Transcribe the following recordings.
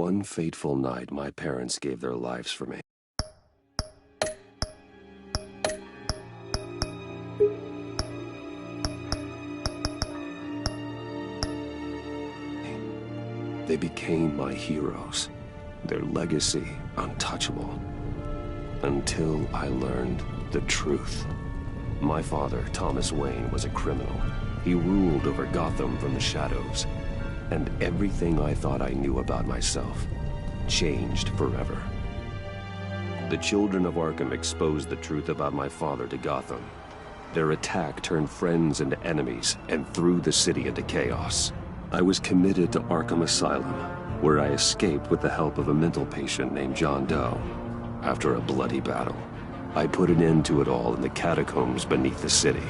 one fateful night, my parents gave their lives for me. They became my heroes, their legacy untouchable. Until I learned the truth. My father, Thomas Wayne, was a criminal. He ruled over Gotham from the shadows. And everything I thought I knew about myself changed forever. The children of Arkham exposed the truth about my father to Gotham. Their attack turned friends into enemies and threw the city into chaos. I was committed to Arkham Asylum, where I escaped with the help of a mental patient named John Doe. After a bloody battle, I put an end to it all in the catacombs beneath the city.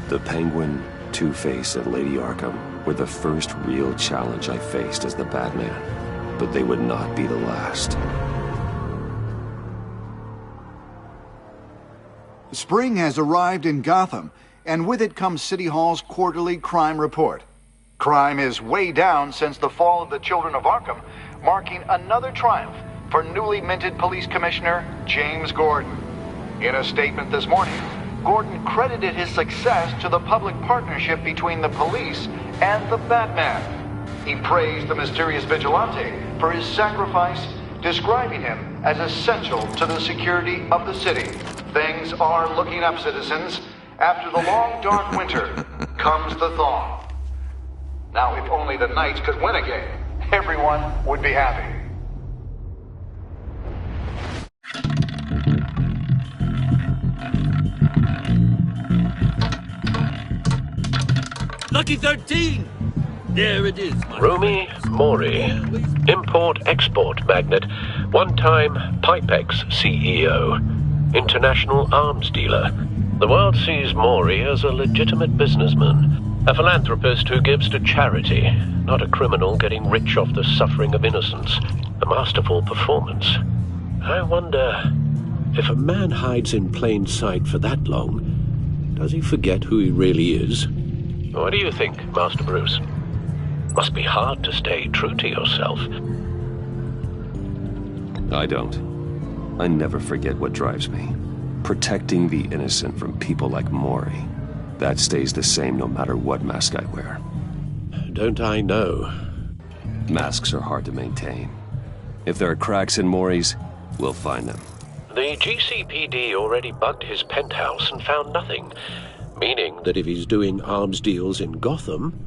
The Penguin, Two-Face, and Lady Arkham were the first real challenge I faced as the Batman, but they would not be the last. Spring has arrived in Gotham, and with it comes City Hall's quarterly crime report. Crime is way down since the fall of the Children of Arkham, marking another triumph for newly minted Police Commissioner James Gordon. In a statement this morning, Gordon credited his success to the public partnership between the police and the Batman. He praised the mysterious vigilante for his sacrifice, describing him as essential to the security of the city. Things are looking up, citizens. After the long, dark winter comes the thaw. Now, if only the Knights could win a game, everyone would be happy. Lucky 13! There it is, my Rumi Mori, import-export magnate, one-time Pipex CEO, international arms dealer. The world sees Mori as a legitimate businessman, a philanthropist who gives to charity, not a criminal getting rich off the suffering of innocence. A masterful performance. I wonder, if a man hides in plain sight for that long, does he forget who he really is? What do you think, Master Bruce? Must be hard to stay true to yourself. I don't. I never forget what drives me. Protecting the innocent from people like Mori. That stays the same no matter what mask I wear. Don't I know? Masks are hard to maintain. If there are cracks in Mori's, we'll find them. The GCPD already bugged his penthouse and found nothing. Meaning that if he's doing arms deals in Gotham...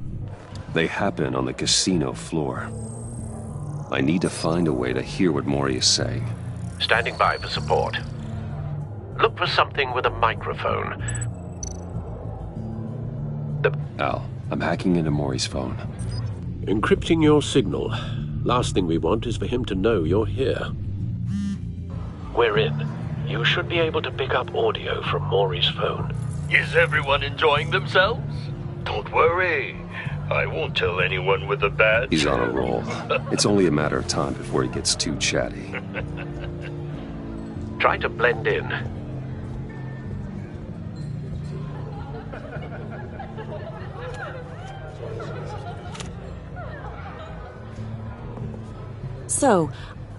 They happen on the casino floor. I need to find a way to hear what Mori is saying. Standing by for support. Look for something with a microphone. Al, I'm hacking into Mori's phone. Encrypting your signal. Last thing we want is for him to know you're here. We're in. You should be able to pick up audio from Mori's phone. Is everyone enjoying themselves? Don't worry. I won't tell anyone with a badge. He's on a roll. It's only a matter of time before he gets too chatty. Try to blend in. So,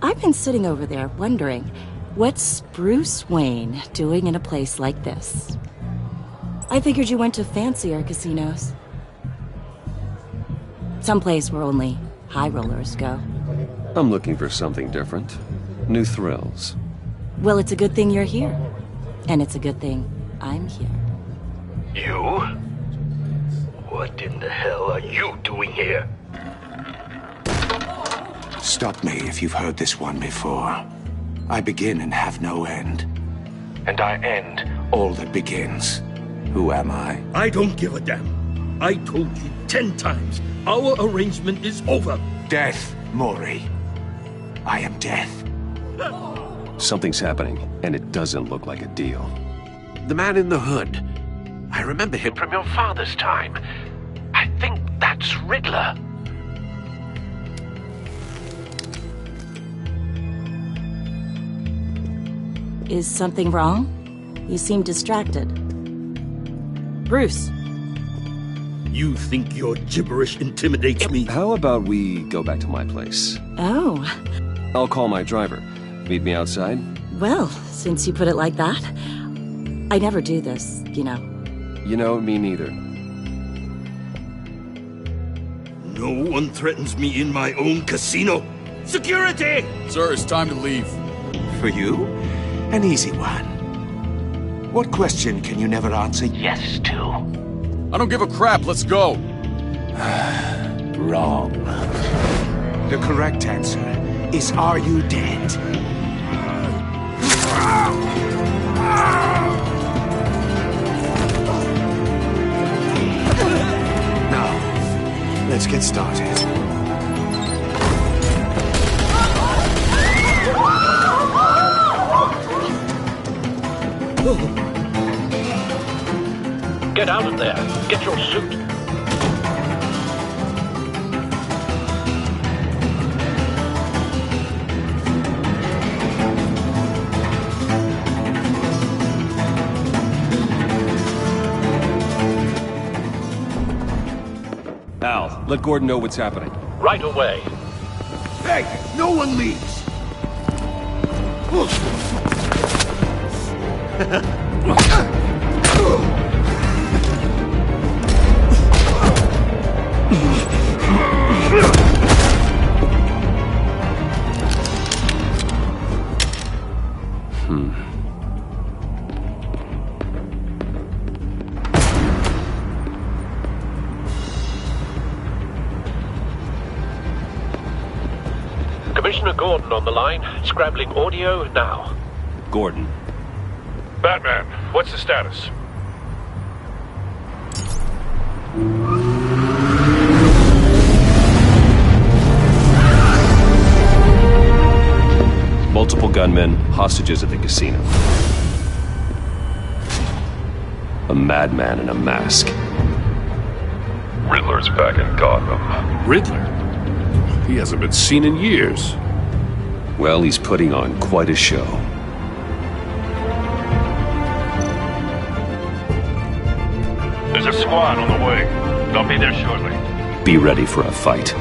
I've been sitting over there wondering, what's Bruce Wayne doing in a place like this? I figured you went to fancier casinos. Someplace where only high rollers go. I'm looking for something different. New thrills. Well, it's a good thing you're here. And it's a good thing I'm here. You? What in the hell are you doing here? Stop me if you've heard this one before. I begin and have no end. And I end all that begins. Who am I? I don't give a damn. I told you 10 times. Our arrangement is over. Death, Mori. I am death. Something's happening, and it doesn't look like a deal. The man in the hood. I remember him from your father's time. I think that's Riddler. Is something wrong? You seem distracted. Bruce. You think your gibberish intimidates me? How about we go back to my place? Oh, I'll call my driver. Meet me outside? well, since you put it like that. I never do this, you know. You know, me neither. No one threatens me in my own casino. Security! Sir, it's time to leave. For you, an easy one. What question can you never answer yes to? I don't give a crap, let's go. Wrong. The correct answer is, are you dead? Now, let's get started. Get out of there. Get your suit. Al, let Gordon know what's happening. Right away. Hey, no one leaves! Commissioner Gordon on the line. Scrambling audio now. Gordon. Batman, what's the status? Multiple gunmen, hostages at the casino. A madman in a mask. Riddler's back in Gotham. Riddler? He hasn't been seen in years. Well, he's putting on quite a show. There's a squad on the way. They'll be there shortly. Be ready for a fight.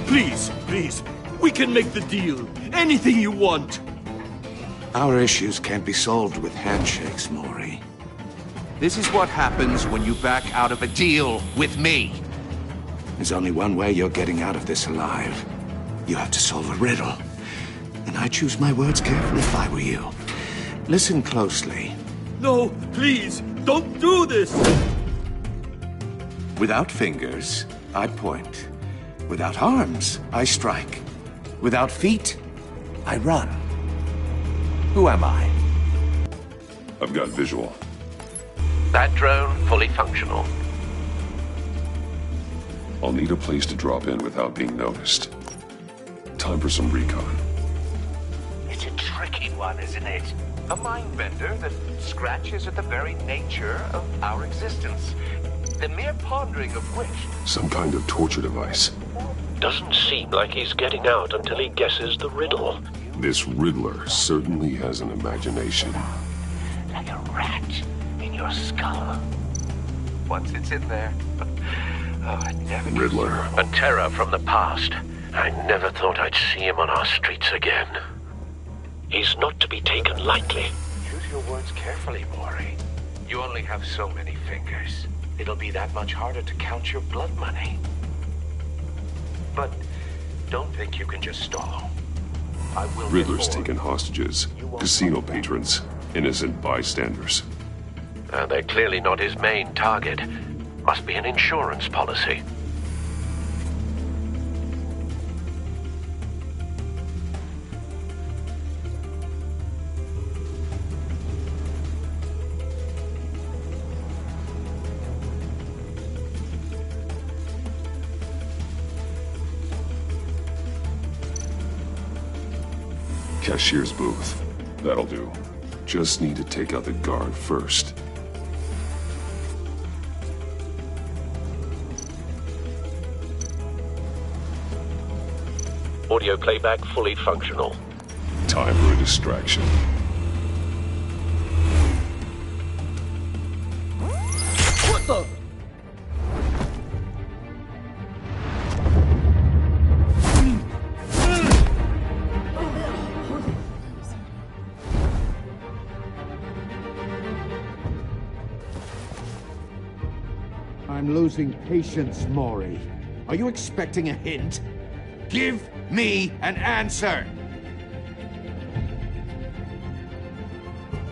Please, please, we can make the deal. Anything you want. Our issues can't be solved with handshakes, Maury. This is what happens when you back out of a deal with me. There's only one way you're getting out of this alive. You have to solve a riddle. And I choose my words carefully if I were you. Listen closely. No, please, don't do this! Without fingers, I point. Without arms, I strike. Without feet, I run. Who am I? I've got visual. That drone fully functional. I'll need a place to drop in without being noticed. Time for some recon. It's a tricky one, isn't it? A mind bender that scratches at the very nature of our existence. The mere pondering of which... Some kind of torture device. Doesn't seem like he's getting out until he guesses the riddle. This Riddler certainly has an imagination. Like a rat in your skull. Once it's in there... Oh, it never gets Riddler. A terror from the past. I never thought I'd see him on our streets again. He's not to be taken lightly. Choose your words carefully, Maury. You only have so many fingers. It'll be that much harder to count your blood money. But don't think you can just stall. I will. Riddler's taken hostages, casino patrons, innocent bystanders. They're clearly not his main target. Must be an insurance policy. cashier's booth. That'll do. Just need to take out the guard first. Audio playback fully functional. Time for a distraction. What the? I'm losing patience, Maury. Are you expecting a hint? Give me an answer!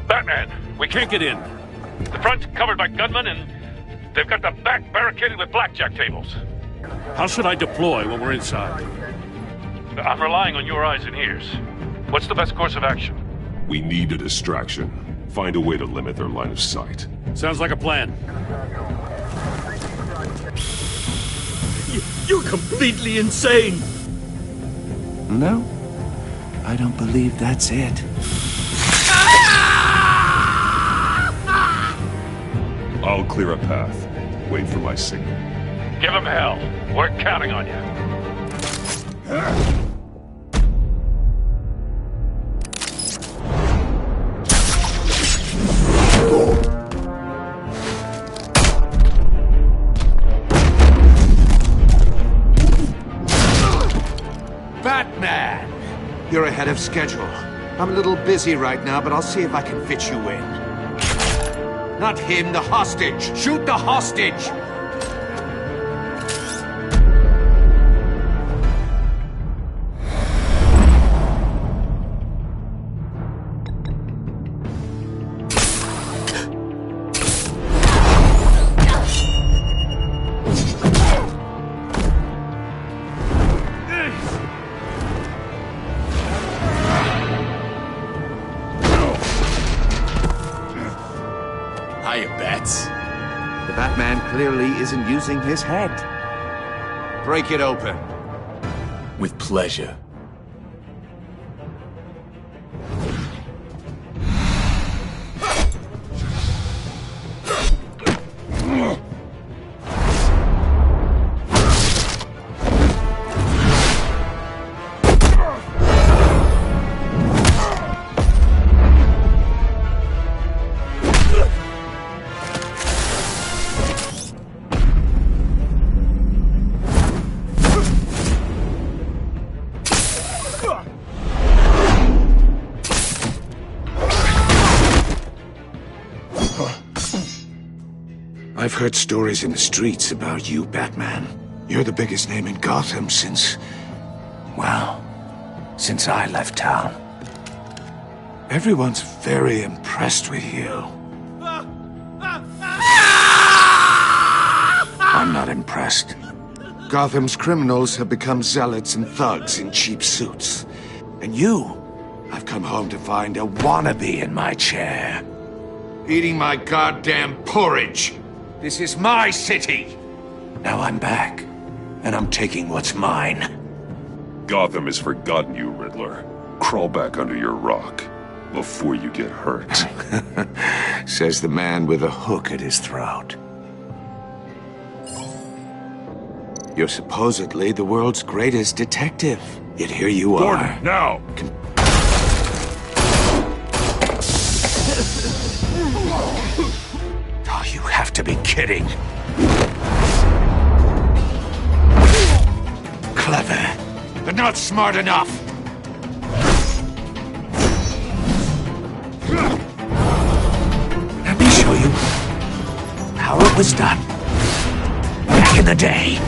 Batman, we can't get in. The front's covered by gunmen, and they've got the back barricaded with blackjack tables. How should I deploy when we're inside? I'm relying on your eyes and ears. What's the best course of action? We need a distraction. Find a way to limit their line of sight. Sounds like a plan. You're completely insane! No, I don't believe that's it. I'll clear a path. Wait for my signal. Give him hell. We're counting on you. Batman! You're ahead of schedule. I'm a little busy right now, but I'll see if I can fit you in. Not him, the hostage! Shoot the hostage! The Batman clearly isn't using his head. Break it open. With pleasure. I've heard stories in the streets about you, Batman. You're the biggest name in Gotham since... well, since I left town. Everyone's very impressed with you. I'm not impressed. Gotham's criminals have become zealots and thugs in cheap suits. And you, I've come home to find a wannabe in my chair. Eating my goddamn porridge. This is my city! Now I'm back, and I'm taking what's mine. Gotham has forgotten you, Riddler. Crawl back under your rock before you get hurt. Says the man with a hook at his throat. You're supposedly the world's greatest detective. Yet here you Gordon, are. now! Oh, you have to be kidding. Clever, but not smart enough. Let me show you how it was done back in the day.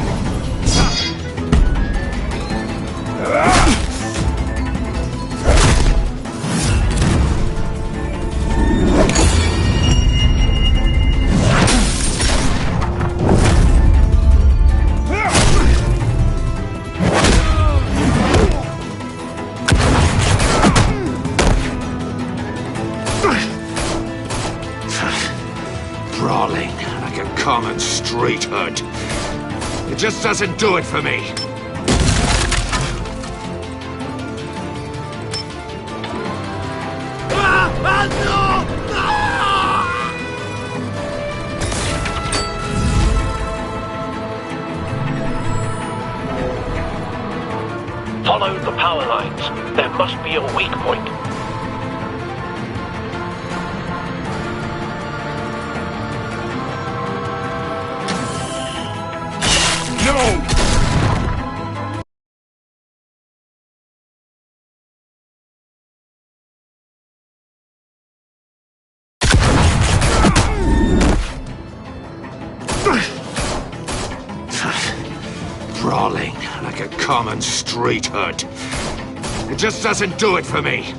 Brawling like a common street hood. It just doesn't do it for me. Follow the power lines. There must be a weak point. No! Brawling like a common street hood. It just doesn't do it for me.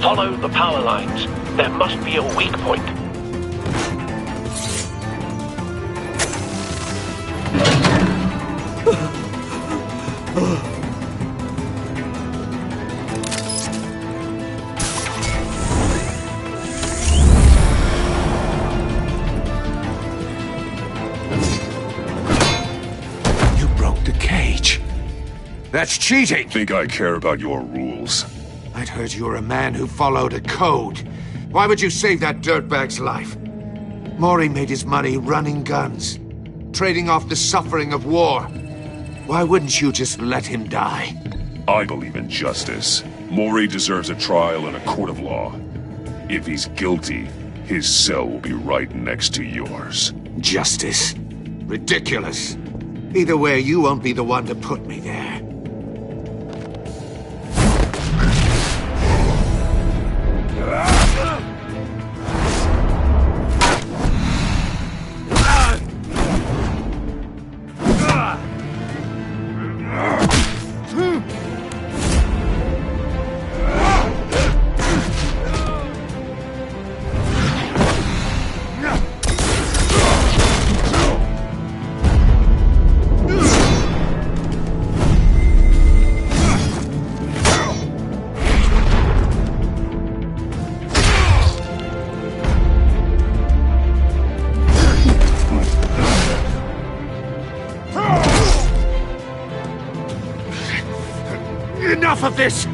Follow the power lines. There must be a weak point. You broke the cage. That's cheating! Think I care about your rules? I'd heard you were a man who followed a code. Why would you save that dirtbag's life? Maury made his money running guns, trading off the suffering of war. Why wouldn't you just let him die? I believe in justice. Maury deserves a trial in a court of law. If he's guilty, his cell will be right next to yours. Justice? Ridiculous. Either way, you won't be the one to put me there. Enough of this!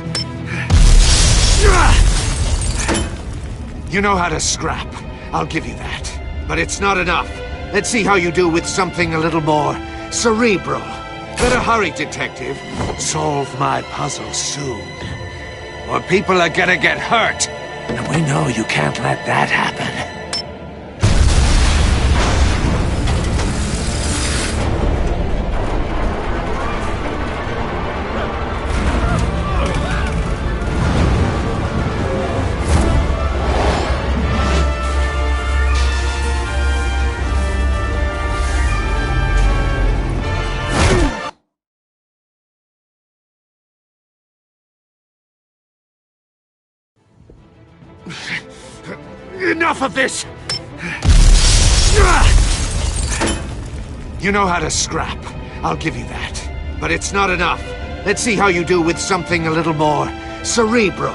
You know how to scrap. I'll give you that. But it's not enough. Let's see how you do with something a little more cerebral. Better hurry, detective. Solve my puzzle soon. Or people are gonna get hurt. And we know you can't let that happen. Enough of this! You know how to scrap. I'll give you that. But it's not enough. Let's see how you do with something a little more cerebral.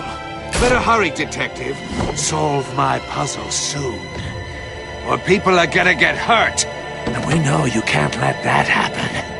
Better hurry, detective. Solve my puzzle soon. Or people are gonna get hurt. And we know you can't let that happen.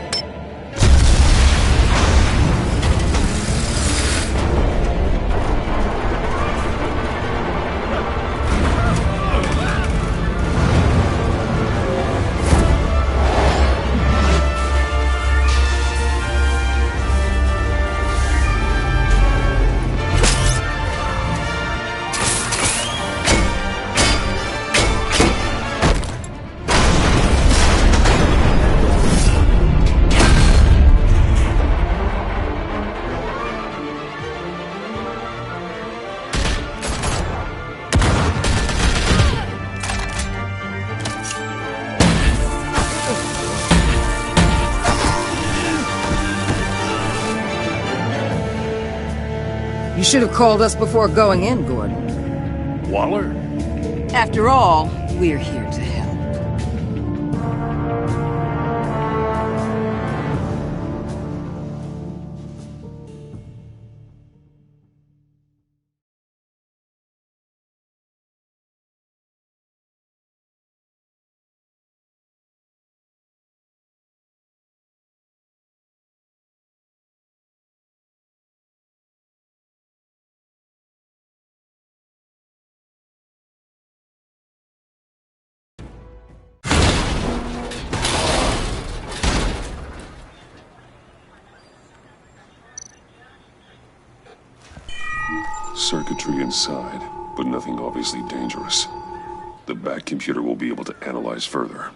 You should have called us before going in, Gordon. Waller? After all, we're here to help. Circuitry inside, but nothing obviously dangerous. The back computer will be able to analyze further.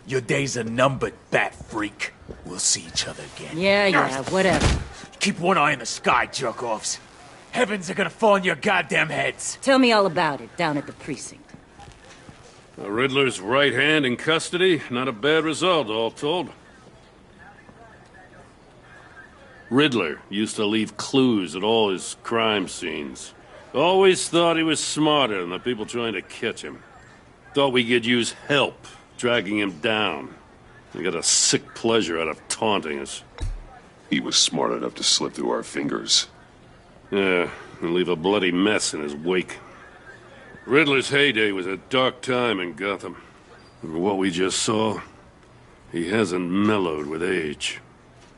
Your days are numbered, bat freak. We'll see each other again. Yeah, whatever. Keep one eye in the sky, jerk-offs. Heavens are gonna fall on your goddamn heads. Tell me all about it down at the precinct. Riddler's right hand in custody. Not a bad result, all told. Riddler used to leave clues at all his crime scenes. Always thought he was smarter than the people trying to catch him. Thought we could use help dragging him down. He got a sick pleasure out of taunting us. He was smart enough to slip through our fingers. Yeah, and leave a bloody mess in his wake. Riddler's heyday was a dark time in Gotham. And what we just saw, he hasn't mellowed with age.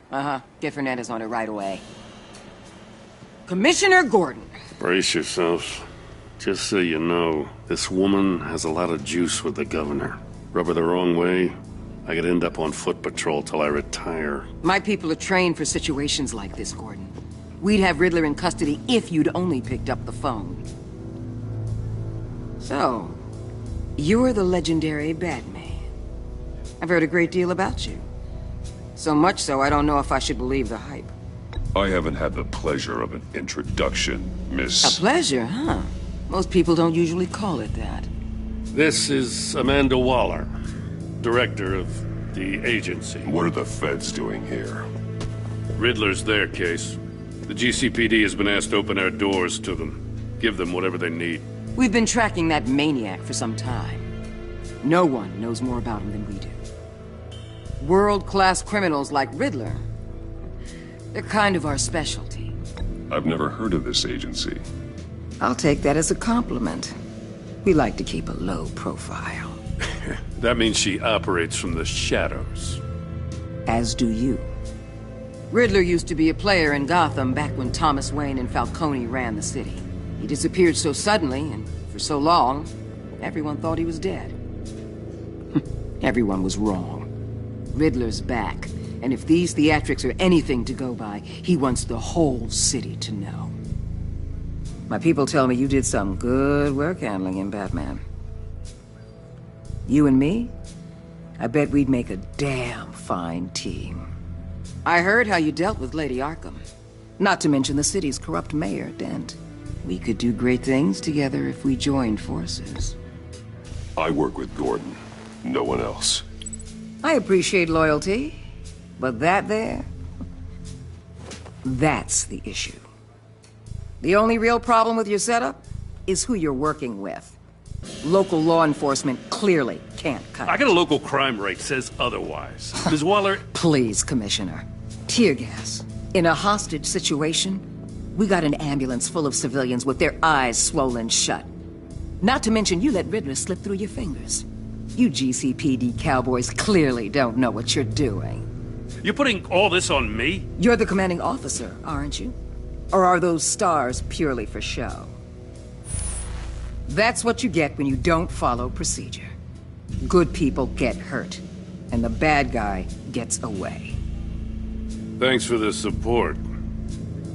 Get Fernandez on it right away. Commissioner Gordon. Brace yourselves. Just so you know, this woman has a lot of juice with the governor. Rub her the wrong way, I could end up on foot patrol till I retire. My people are trained for situations like this, Gordon. We'd have Riddler in custody if you'd only picked up the phone. So, you're the legendary Batman. I've heard a great deal about you. So much so, I don't know if I should believe the hype. I haven't had the pleasure of an introduction, Miss... A pleasure, huh? Most people don't usually call it that. This is Amanda Waller, director of the agency. What are the feds doing here? Riddler's their case. The GCPD has been asked to open our doors to them. Give them whatever they need. We've been tracking that maniac for some time. No one knows more about him than we do. World-class criminals like Riddler, they're kind of our specialty. I've never heard of this agency. I'll take that as a compliment. We like to keep a low profile. That means she operates from the shadows. As do you. Riddler used to be a player in Gotham back when Thomas Wayne and Falcone ran the city. He disappeared so suddenly and for so long, everyone thought he was dead. Everyone was wrong. Riddler's back, and if these theatrics are anything to go by, he wants the whole city to know. My people tell me you did some good work handling him, Batman. You and me? I bet we'd make a damn fine team. I heard how you dealt with Lady Arkham. Not to mention the city's corrupt mayor, Dent. We could do great things together if we joined forces. I work with Gordon. No one else. I appreciate loyalty, but that there... that's the issue. The only real problem with your setup is who you're working with. Local law enforcement clearly can't cut it. I got a local crime rate says otherwise. Ms. Waller... Please, Commissioner. Tear gas. In a hostage situation, we got an ambulance full of civilians with their eyes swollen shut. Not to mention you let Riddler slip through your fingers. You GCPD cowboys clearly don't know what you're doing. You're putting all this on me? You're the commanding officer, aren't you? Or are those stars purely for show? That's what you get when you don't follow procedure. Good people get hurt, and the bad guy gets away. Thanks for the support.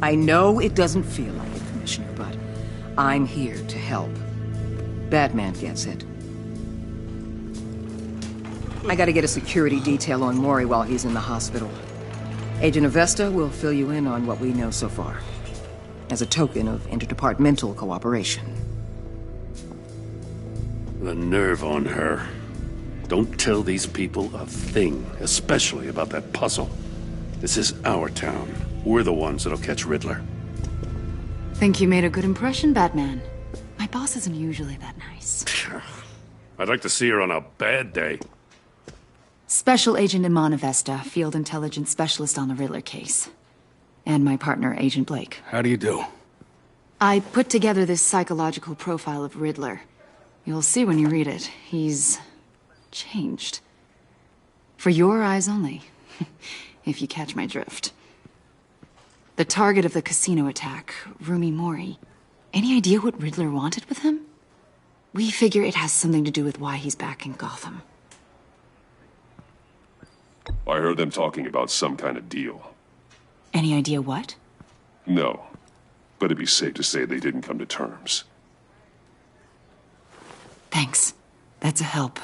I know it doesn't feel like it, Commissioner, but I'm here to help. Batman gets it. I gotta get a security detail on Mori while he's in the hospital. Agent Avesta will fill you in on what we know so far, as a token of interdepartmental cooperation. The nerve on her. Don't tell these people a thing, especially about that puzzle. This is our town. We're the ones that'll catch Riddler. Think you made a good impression, Batman. My boss isn't usually that nice. I'd like to see her on a bad day. Special Agent Iman Avesta, Field Intelligence Specialist on the Riddler case. And my partner, Agent Blake. How do you do? I put together this psychological profile of Riddler. You'll see when you read it. He's... changed. For your eyes only. If you catch my drift. The target of the casino attack, Rumi Mori, Any idea what Riddler wanted with him? We figure it has something to do with why he's back in Gotham. I heard them talking about some kind of deal. Any idea what? No, but it'd be safe to say they didn't come to terms. Thanks. That's a help.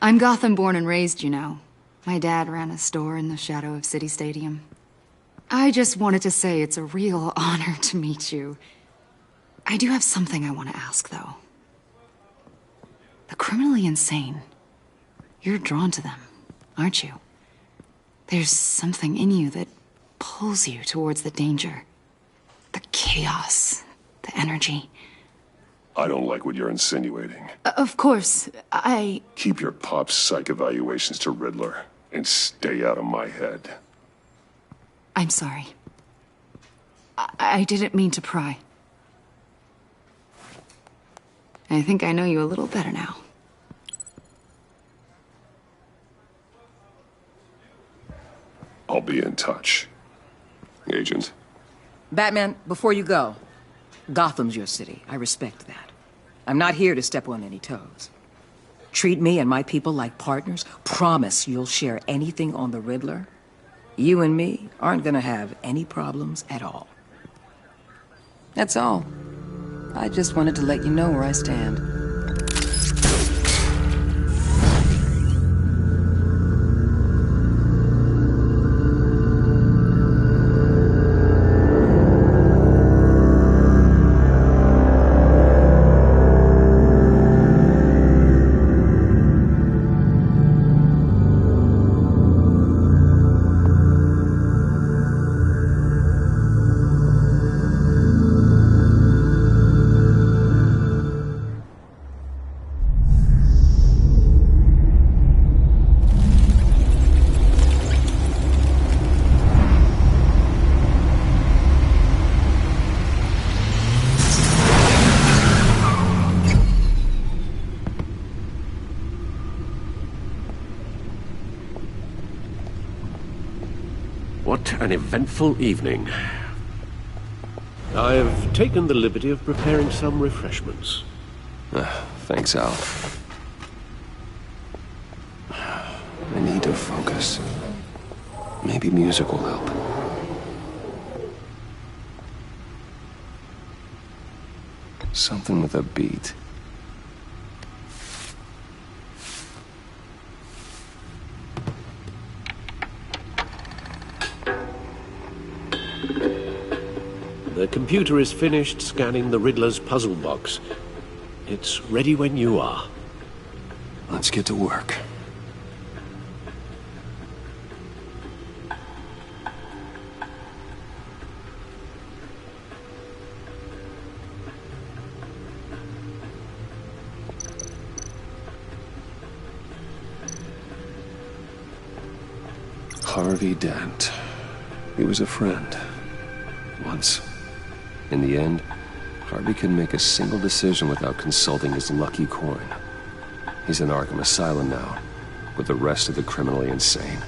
I'm Gotham born and raised, you know. My dad ran a store in the shadow of City Stadium. I just wanted to say it's a real honor to meet you. I do have something I want to ask, though. The criminally insane. You're drawn to them, aren't you? There's something in you that pulls you towards the danger. The chaos, the energy. I don't like what you're insinuating. Of course, I... Keep your pop psych evaluations to Riddler, and stay out of my head. I'm sorry. I didn't mean to pry. I think I know you a little better now. I'll be in touch. Agent. Batman, before you go, Gotham's your city. I respect that. I'm not here to step on any toes. Treat me and my people like partners. Promise you'll share anything on the Riddler. You and me aren't gonna have any problems at all. That's all. I just wanted to let you know where I stand. What an eventful evening. I've taken the liberty of preparing some refreshments. Thanks, Al. I need to focus. Maybe music will help. Something with a beat. The computer is finished scanning the Riddler's puzzle box. It's ready when you are. Let's get to work. Harvey Dent. He was a friend. Once. In the end, Harvey couldn't make a single decision without consulting his lucky coin. He's in Arkham Asylum now, with the rest of the criminally insane.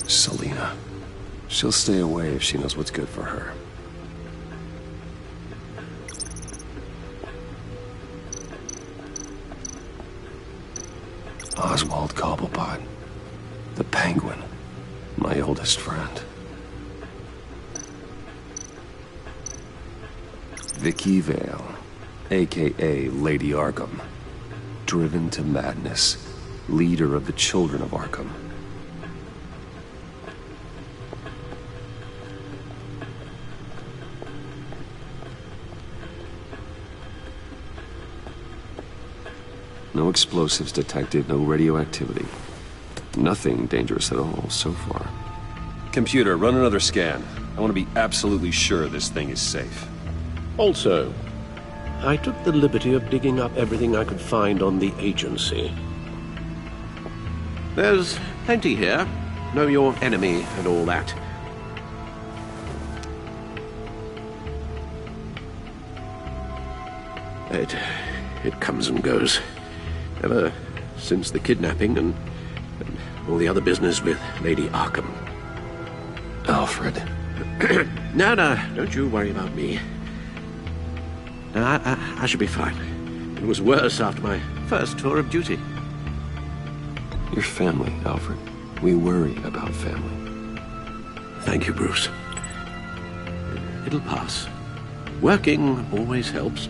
Selina. She'll stay away if she knows what's good for her. Oswald Cobblepot. The Penguin. My oldest friend. Vicky Vale, a.k.a. Lady Arkham. Driven to madness. Leader of the Children of Arkham. No explosives detected, no radioactivity. Nothing dangerous at all so far. Computer, run another scan. I want to be absolutely sure this thing is safe. Also, I took the liberty of digging up everything I could find on the agency. There's plenty here. Know your enemy and all that. It comes and goes. Ever since the kidnapping and all the other business with Lady Arkham. Alfred. No, don't you worry about me. No, I should be fine. It was worse after my first tour of duty. Your family, Alfred. We worry about family. Thank you, Bruce. It'll pass. Working always helps.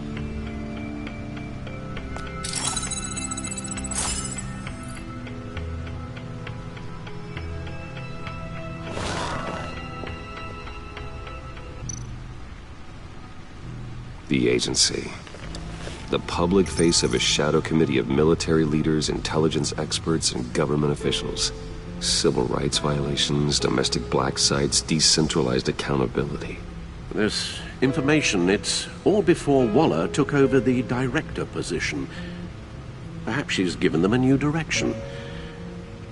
The agency. The public face of a shadow committee of military leaders, intelligence experts, and government officials. Civil rights violations, domestic black sites, decentralized accountability. This information, it's all before Waller took over the director position. Perhaps she's given them a new direction.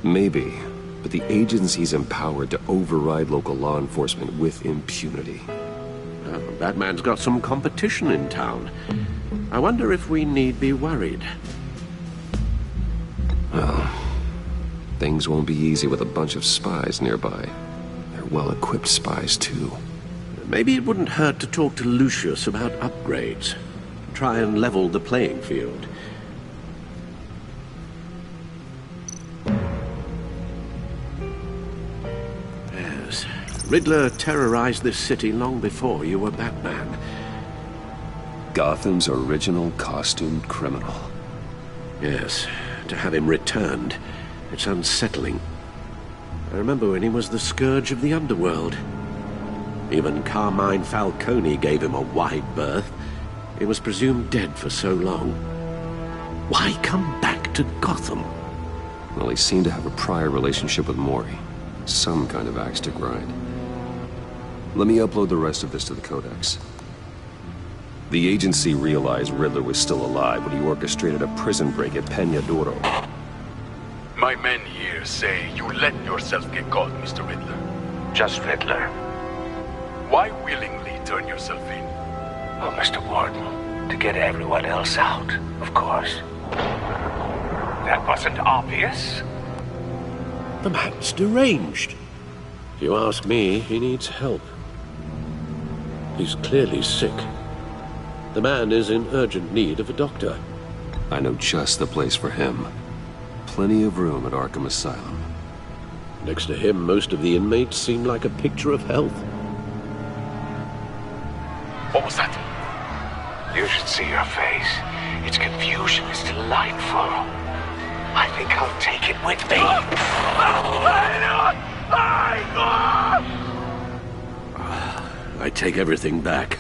Maybe, but the agency's empowered to override local law enforcement with impunity. Batman's got some competition in town. I wonder if we need be worried. Well, things won't be easy with a bunch of spies nearby. They're well-equipped spies, too. Maybe it wouldn't hurt to talk to Lucius about upgrades. Try and level the playing field. Yes, Riddler terrorized this city long before you were Batman. Gotham's original costumed criminal. Yes, to have him returned, it's unsettling. I remember when he was the scourge of the underworld. Even Carmine Falcone gave him a wide berth. He was presumed dead for so long. Why come back to Gotham? Well, he seemed to have a prior relationship with Mori. Some kind of axe to grind. Let me upload the rest of this to the Codex. The agency realized Riddler was still alive when he orchestrated a prison break at Peña Duro. My men here say you let yourself get caught, Mr. Riddler. Just Riddler. Why willingly turn yourself in? Oh, Mr. Warden, to get everyone else out, of course. That wasn't obvious. The man's deranged. If you ask me, he needs help. He's clearly sick. The man is in urgent need of a doctor. I know just the place for him. Plenty of room at Arkham Asylum. Next to him, most of the inmates seem like a picture of health. What was that? You should see your face. Its confusion is delightful. I think I'll take it with me. I take everything back.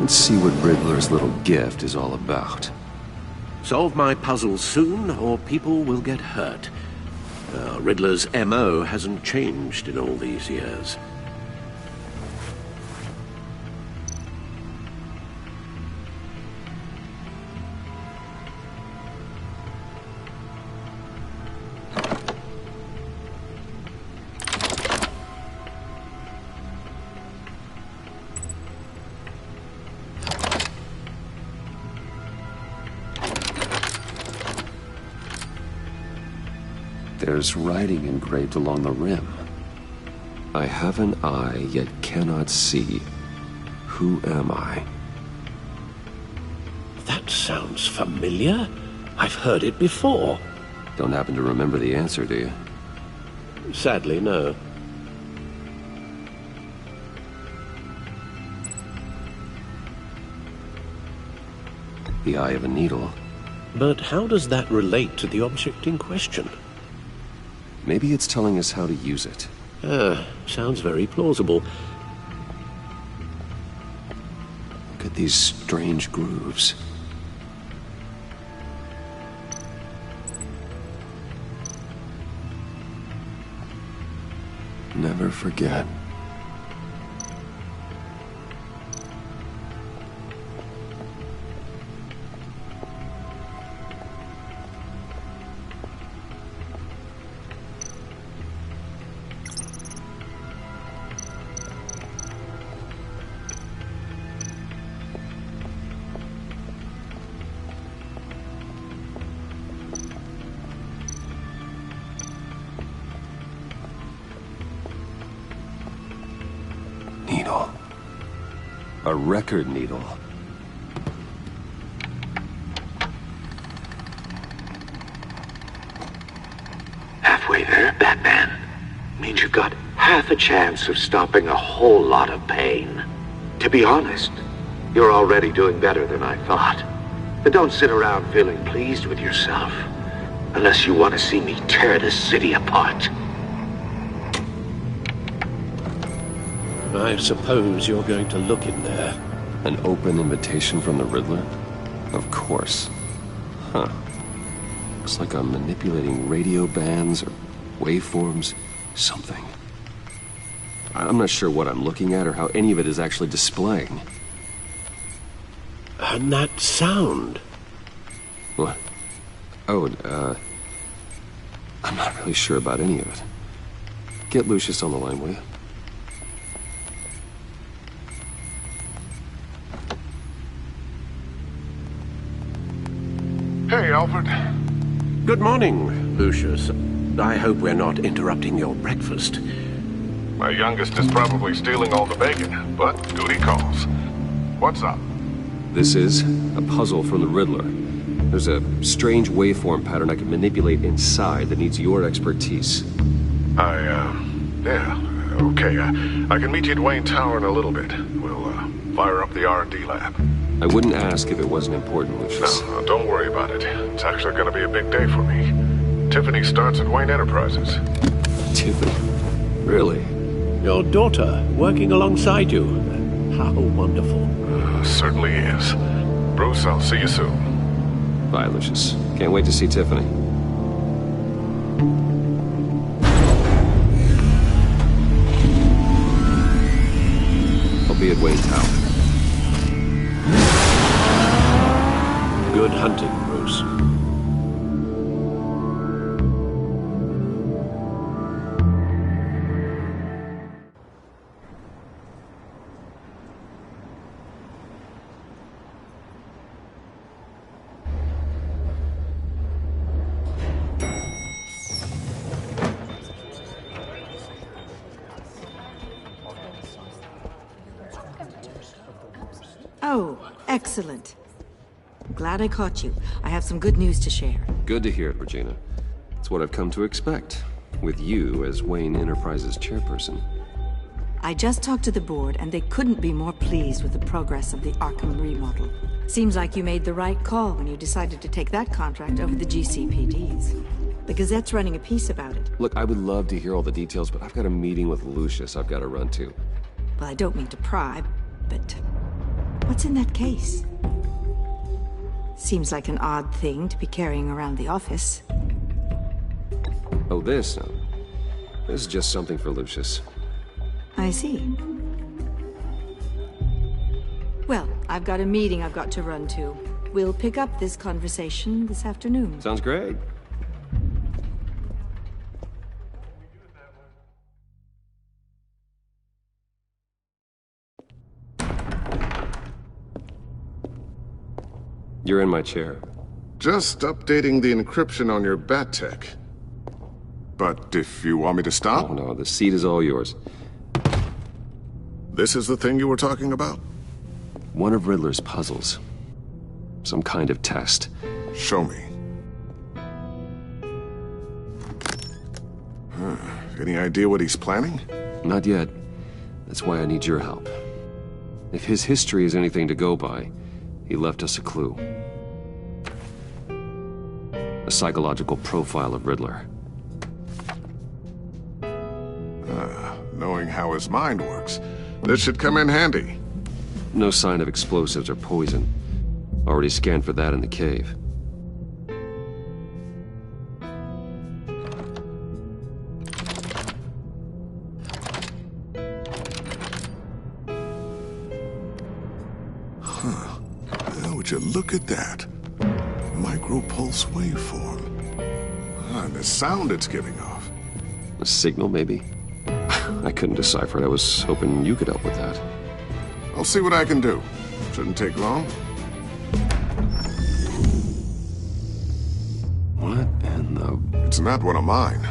Let's see what Riddler's little gift is all about. Solve my puzzles soon, or people will get hurt. Riddler's MO hasn't changed in all these years. There's writing engraved along the rim. I have an eye, yet cannot see. Who am I? That sounds familiar. I've heard it before. Don't happen to remember the answer, do you? Sadly, no. The eye of a needle. But how does that relate to the object in question? Maybe it's telling us how to use it. Sounds very plausible. Look at these strange grooves. Never forget. Needle. A record needle. Halfway there, Batman. Means you've got half a chance of stopping a whole lot of pain. To be honest, you're already doing better than I thought. But don't sit around feeling pleased with yourself. Unless you want to see me tear this city apart. I suppose you're going to look in there. An open invitation from the Riddler? Of course. Huh. Looks like I'm manipulating radio bands or waveforms. Something. I'm not sure what I'm looking at or how any of it is actually displaying. And that sound. What? Oh, I'm not really sure about any of it. Get Lucius on the line, will you? Hey, Alfred. Good morning, Lucius. I hope we're not interrupting your breakfast. My youngest is probably stealing all the bacon, but duty calls. What's up? This is a puzzle from the Riddler. There's a strange waveform pattern I can manipulate inside that needs your expertise. Yeah, okay. I can meet you at Wayne Tower in a little bit. We'll, fire up the R&D lab. I wouldn't ask if it wasn't important, Lucius. No, don't worry about it. It's actually gonna be a big day for me. Tiffany starts at Wayne Enterprises. Tiffany? Really? Your daughter, working alongside you. How wonderful. Certainly is. Bruce, I'll see you soon. Bye, Lucius. Can't wait to see Tiffany. I'll be at Wayne Tower. Good hunting, Bruce. Oh, excellent. Glad I caught you. I have some good news to share. Good to hear it, Regina. It's what I've come to expect, with you as Wayne Enterprises chairperson. I just talked to the board, and they couldn't be more pleased with the progress of the Arkham remodel. Seems like you made the right call when you decided to take that contract over the GCPD's. The Gazette's running a piece about it. Look, I would love to hear all the details, but I've got a meeting with Lucius I've got to run to. Well, I don't mean to pry, but What's in that case? Seems like an odd thing to be carrying around the office. Oh, this? No. This is just something for Lucius. I see. Well, I've got a meeting I've got to run to. We'll pick up this conversation this afternoon. Sounds great. You're in my chair. Just updating the encryption on your bat tech. But if you want me to stop... Oh, no, the seat is all yours. This is the thing you were talking about? One of Riddler's puzzles. Some kind of test. Show me. Any idea what he's planning? Not yet. That's why I need your help. If his history is anything to go by, he left us a clue. A psychological profile of Riddler. Knowing how his mind works, this should come in handy. No sign of explosives or poison. Already scanned for that in the cave. Would you look at that? Micro-pulse waveform. And the sound it's giving off. A signal, maybe? I couldn't decipher it. I was hoping you could help with that. I'll see what I can do. Shouldn't take long. What in the... It's not one of mine.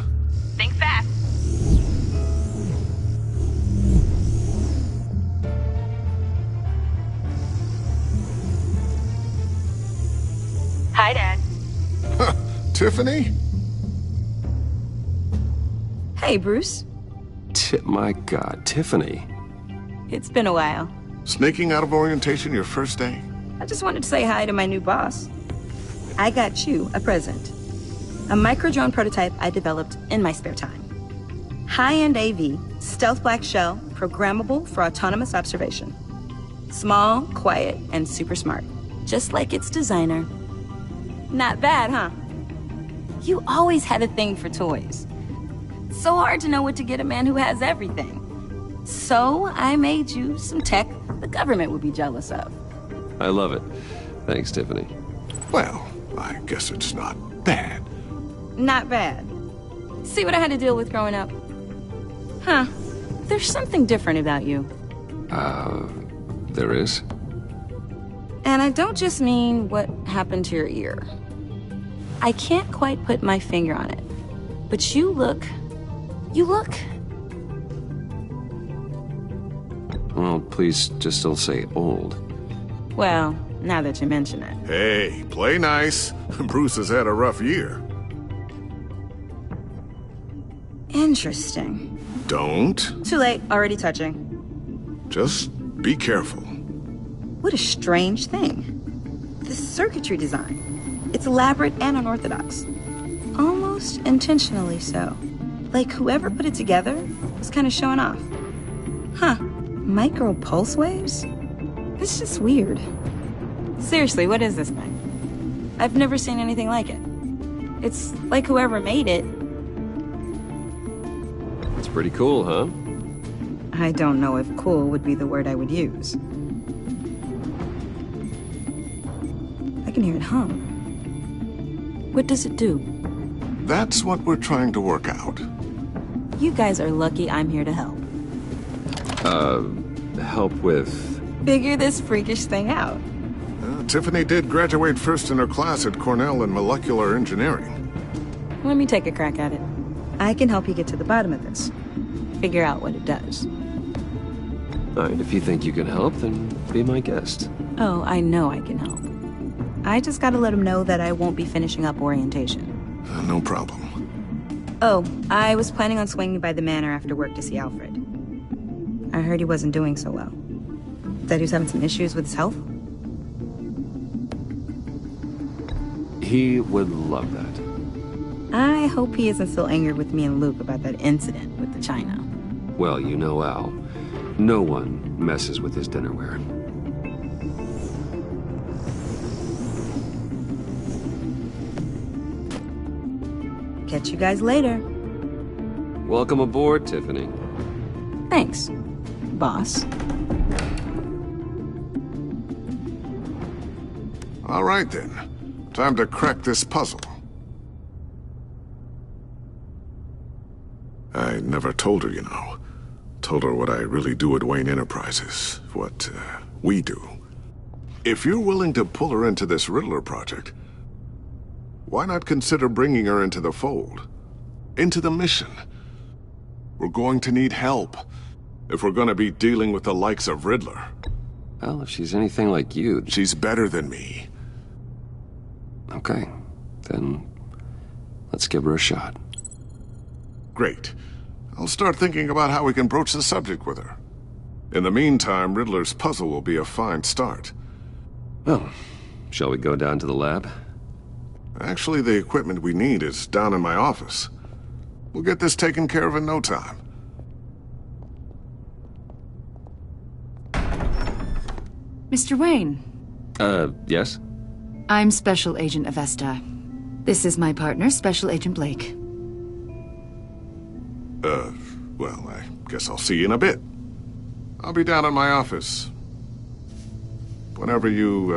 Think fast. Hi, Dad. Tiffany? Hey, Bruce. My God, Tiffany. It's been a while. Sneaking out of orientation your first day? I just wanted to say hi to my new boss. I got you a present. A micro-drone prototype I developed in my spare time. High-end AV, stealth black shell, programmable for autonomous observation. Small, quiet, and super smart. Just like its designer. Not bad, huh? You always had a thing for toys. So hard to know what to get a man who has everything. So I made you some tech the government would be jealous of. I love it. Thanks, Tiffany. Well, I guess it's not bad. Not bad. See what I had to deal with growing up? Huh. There's something different about you. There is? And I don't just mean what happened to your ear. I can't quite put my finger on it. But you look... Well, please just don't say old. Well, now that you mention it. Hey, play nice. Bruce has had a rough year. Interesting. Don't. Too late, already touching. Just be careful. What a strange thing. The circuitry design. It's elaborate and unorthodox. Almost intentionally so. Like whoever put it together was kind of showing off. Huh. Micro pulse waves? It's just weird. Seriously, what is this thing? I've never seen anything like it. It's like whoever made it. It's pretty cool, huh? I don't know if cool would be the word I would use. I can hear it hum. What does it do? That's what we're trying to work out. You guys are lucky I'm here to help. Help with... Figure this freakish thing out. Tiffany did graduate first in her class at Cornell in molecular engineering. Let me take a crack at it. I can help you get to the bottom of this. Figure out what it does. All right, if you think you can help, then be my guest. Oh, I know I can help. I just gotta let him know that I won't be finishing up orientation. No problem. Oh, I was planning on swinging by the manor after work to see Alfred. I heard he wasn't doing so well. Said he was having some issues with his health. He would love that. I hope he isn't still angered with me and Luke about that incident with the china. Well, you know Al. No one messes with his dinnerware. Catch you guys later. Welcome aboard, Tiffany. Thanks, boss. All right, then. Time to crack this puzzle. I never told her, you know. Told her what I really do at Wayne Enterprises. What, we do. If you're willing to pull her into this Riddler project, why not consider bringing her into the fold? Into the mission? We're going to need help if we're going to be dealing with the likes of Riddler. Well, if she's anything like you... She's better than me. Okay, then let's give her a shot. Great. I'll start thinking about how we can broach the subject with her. In the meantime, Riddler's puzzle will be a fine start. Well, shall we go down to the lab? Actually, the equipment we need is down in my office. We'll get this taken care of in no time. Mr. Wayne. Yes? I'm Special Agent Avesta. This is my partner, Special Agent Blake. Well, I guess I'll see you in a bit. I'll be down at my office. Whenever you,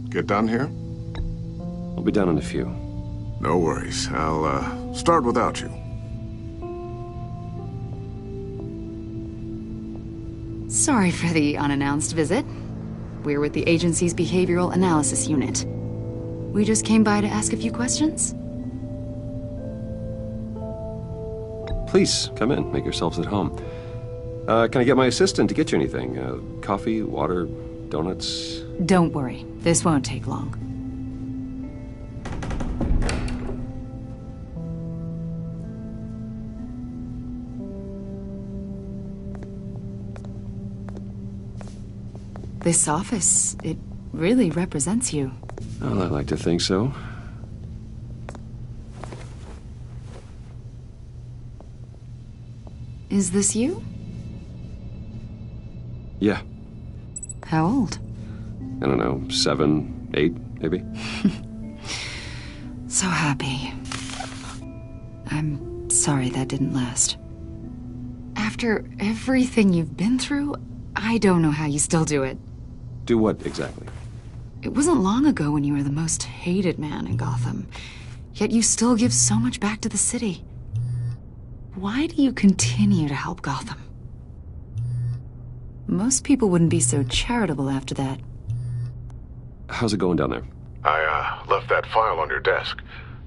get done here? I'll be down in a few. No worries. I'll, start without you. Sorry for the unannounced visit. We're with the agency's Behavioral Analysis Unit. We just came by to ask a few questions. Please, come in. Make yourselves at home. Can I get my assistant to get you anything? Coffee, water, donuts? Don't worry. This won't take long. This office, it really represents you. Well, I like to think so. Is this you? Yeah. How old? I don't know, 7, 8, maybe? So happy. I'm sorry that didn't last. After everything you've been through, I don't know how you still do it. Do what, exactly? It wasn't long ago when you were the most hated man in Gotham, yet you still give so much back to the city. Why do you continue to help Gotham? Most people wouldn't be so charitable after that. How's it going down there? I, left that file on your desk.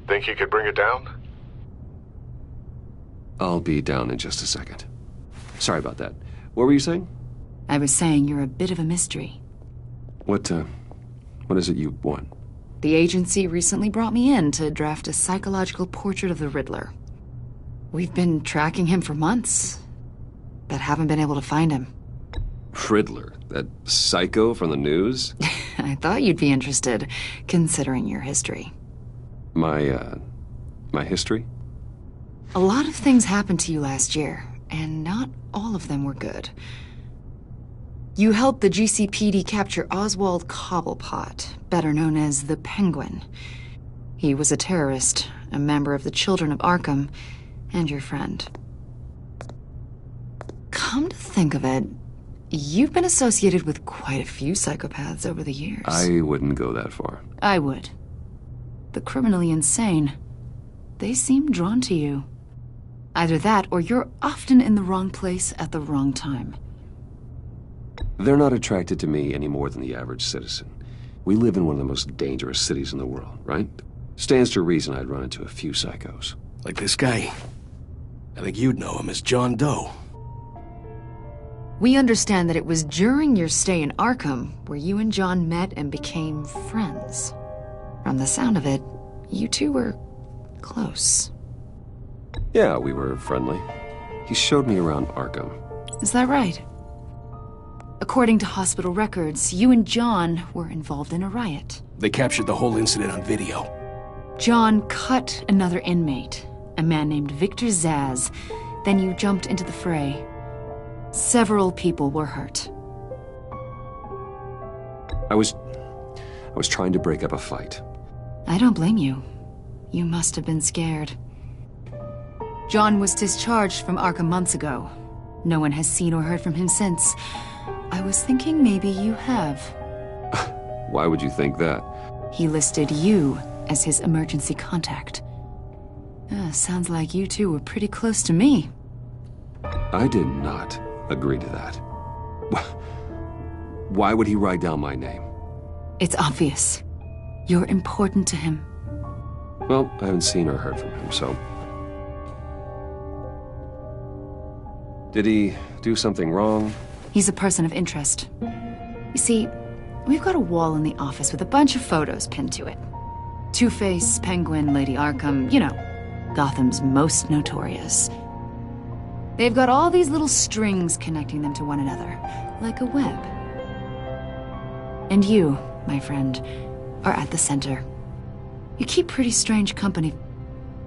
Think you could bring it down? I'll be down in just a second. Sorry about that. What were you saying? I was saying you're a bit of a mystery. What is it you want? The agency recently brought me in to draft a psychological portrait of the Riddler. We've been tracking him for months, but haven't been able to find him. Riddler? That psycho from the news? I thought you'd be interested, considering your history. My history? A lot of things happened to you last year, and not all of them were good. You helped the GCPD capture Oswald Cobblepot, better known as the Penguin. He was a terrorist, a member of the Children of Arkham, and your friend. Come to think of it, you've been associated with quite a few psychopaths over the years. I wouldn't go that far. I would. The criminally insane. They seem drawn to you. Either that, or you're often in the wrong place at the wrong time. They're not attracted to me any more than the average citizen. We live in one of the most dangerous cities in the world, right? Stands to reason I'd run into a few psychos. Like this guy. I think you'd know him as John Doe. We understand that it was during your stay in Arkham where you and John met and became friends. From the sound of it, you two were close. Yeah, we were friendly. He showed me around Arkham. Is that right? According to hospital records, you and John were involved in a riot. They captured the whole incident on video. John cut another inmate, a man named Victor Zsasz. Then you jumped into the fray. Several people were hurt. I was trying to break up a fight. I don't blame you. You must have been scared. John was discharged from Arkham months ago. No one has seen or heard from him since. I was thinking maybe you have. Why would you think that? He listed you as his emergency contact. Sounds like you two were pretty close to me. I did not agree to that. Why would he write down my name? It's obvious. You're important to him. Well, I haven't seen or heard from him, so... Did he do something wrong? He's a person of interest. You see, we've got a wall in the office with a bunch of photos pinned to it. Two-Face, Penguin, Lady Arkham, you know, Gotham's most notorious. They've got all these little strings connecting them to one another, like a web. And you, my friend, are at the center. You keep pretty strange company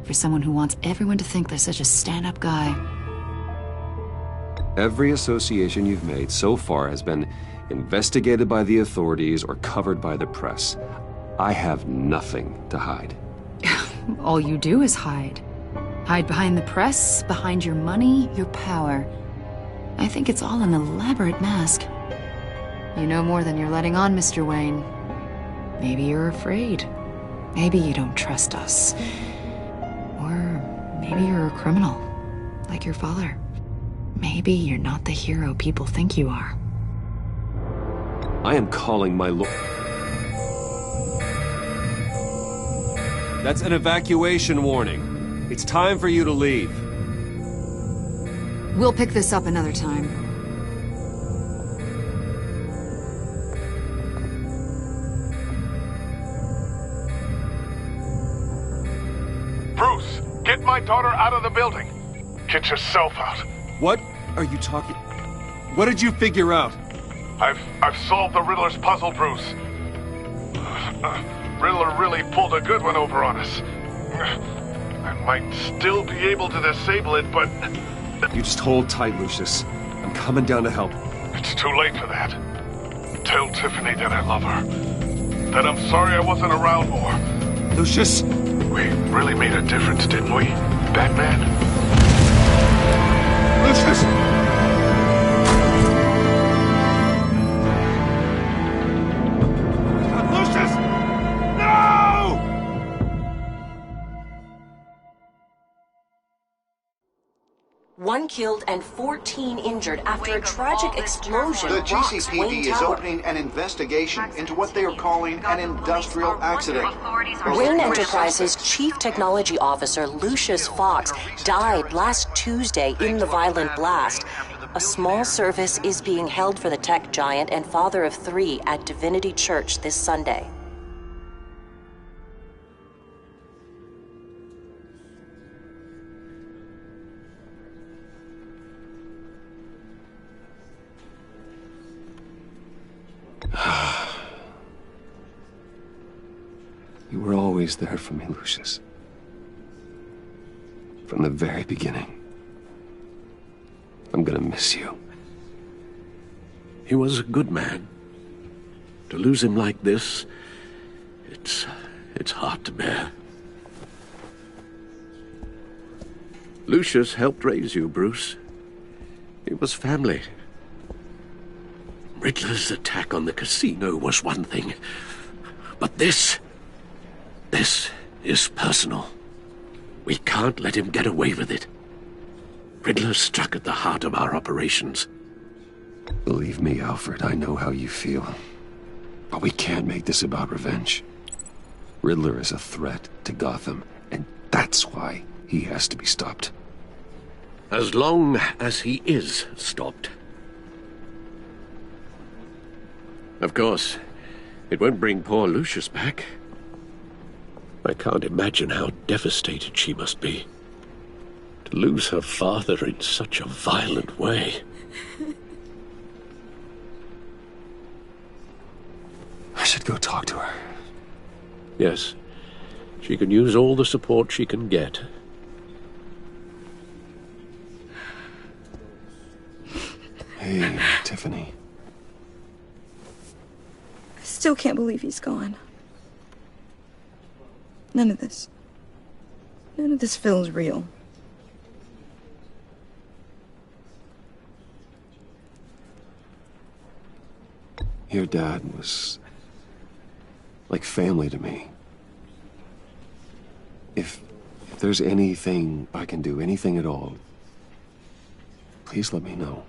for someone who wants everyone to think they're such a stand-up guy. Every association you've made so far has been investigated by the authorities or covered by the press. I have nothing to hide. All you do is hide. Hide behind the press, behind your money, your power. I think it's all an elaborate mask. You know more than you're letting on, Mr. Wayne. Maybe you're afraid. Maybe you don't trust us. Or maybe you're a criminal, like your father. Maybe you're not the hero people think you are. I am calling my lord. That's an evacuation warning. It's time for you to leave. We'll pick this up another time. Bruce, get my daughter out of the building. Get yourself out. What are you talking? What did you figure out? I've solved the Riddler's puzzle, Bruce. Riddler really pulled a good one over on us. I might still be able to disable it, but... You just hold tight, Lucius. I'm coming down to help. It's too late for that. Tell Tiffany that I love her. That I'm sorry I wasn't around more. Lucius! We really made a difference, didn't we, Batman? Lucius! Lucius! No! One killed and 14 injured after a tragic explosion. The rocks GCPD Wayne is Tower. opening an investigation into what they are calling an industrial accident. Wayne Enterprises' chief technology officer, Lucius Fox, died last Tuesday in the violent blast. A small service is being held for the tech giant and father of 3 at Divinity Church this Sunday. You were always there for me, Lucius. From the very beginning. I'm gonna miss you. He was a good man. To lose him like this, it's hard to bear. Lucius helped raise you, Bruce. It was family. Riddler's attack on the casino was one thing, but this is personal. We can't let him get away with it. Riddler struck at the heart of our operations. Believe me, Alfred, I know how you feel. But we can't make this about revenge. Riddler is a threat to Gotham, and that's why he has to be stopped. As long as he is stopped. Of course, it won't bring poor Lucius back. I can't imagine how devastated she must be. To lose her father in such a violent way. I should go talk to her. Yes, she can use all the support she can get. Hey, Tiffany. I still can't believe he's gone. None of this feels real. Your dad was like family to me. If there's anything I can do, anything at all, please let me know.